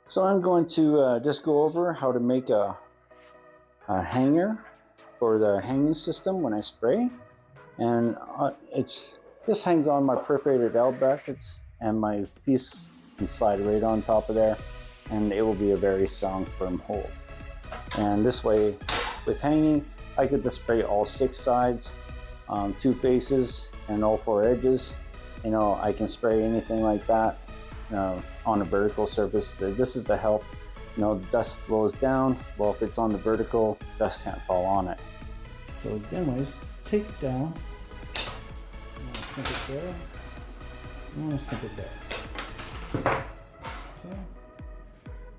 So I'm going to just go over how to make a hanger for the hanging system when I spray. And this hangs on my perforated L brackets, and my piece can slide right on top of there, and it will be a very strong, firm hold. And this way, with hanging, I get to spray all 6 sides, 2 faces, and all 4 edges. You know, I can spray anything like that on a vertical surface. This is to help, you know, dust flows down. Well, if it's on the vertical, dust can't fall on it. So anyways, take it down. You want to snip it there. You want to snip it there. Okay.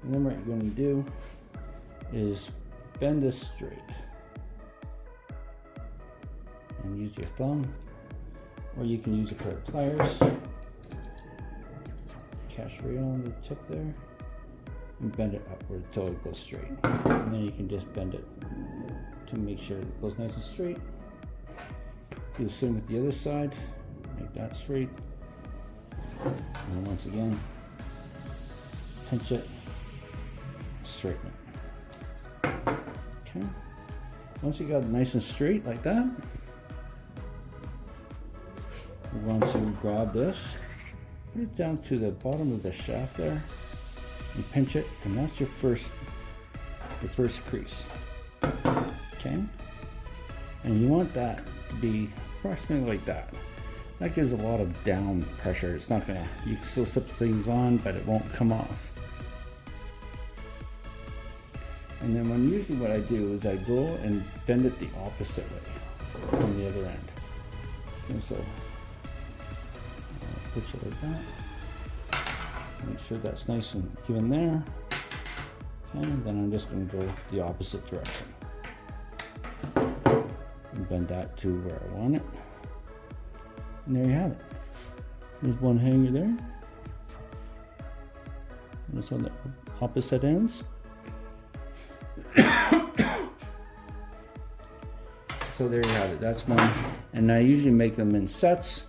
And then what you're going to do is bend this straight. And use your thumb, or you can use a pair of pliers. Catch right on the tip there, and bend it upward until it goes straight. And then you can just bend it to make sure it goes nice and straight. Do the same with the other side. Make that straight. And then once again, pinch it, straighten it. Okay. Once you got it nice and straight like that, we want to grab this, put it down to the bottom of the shaft there, and pinch it, and that's your first crease. Okay, and you want that to be approximately like that. That gives a lot of down pressure. It's not gonna, you can still slip things on, but it won't come off. And then usually what I do is I go and bend it the opposite way from the other end. And so I'll push it like that. Make sure that's nice and even there. Okay, and then I'm just going to go the opposite direction. And bend that to where I want it. And there you have it. There's one hanger there. And it's on the opposite ends. So there you have it. That's one. And I usually make them in sets.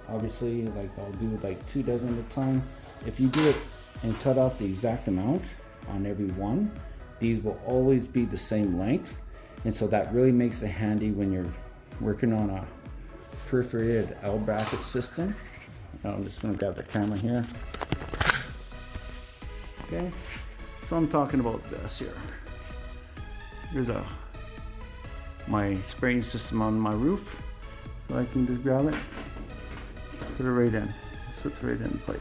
Obviously, like I'll do like 2 dozen at a time. If you do it and cut out the exact amount on every one, these will always be the same length. And so that really makes it handy when you're working on a perforated L bracket system. I'm just going to grab the camera here. Okay, so I'm talking about this here. Here's my spraying system on my roof. So I can just grab it, put it right in, slips right in place.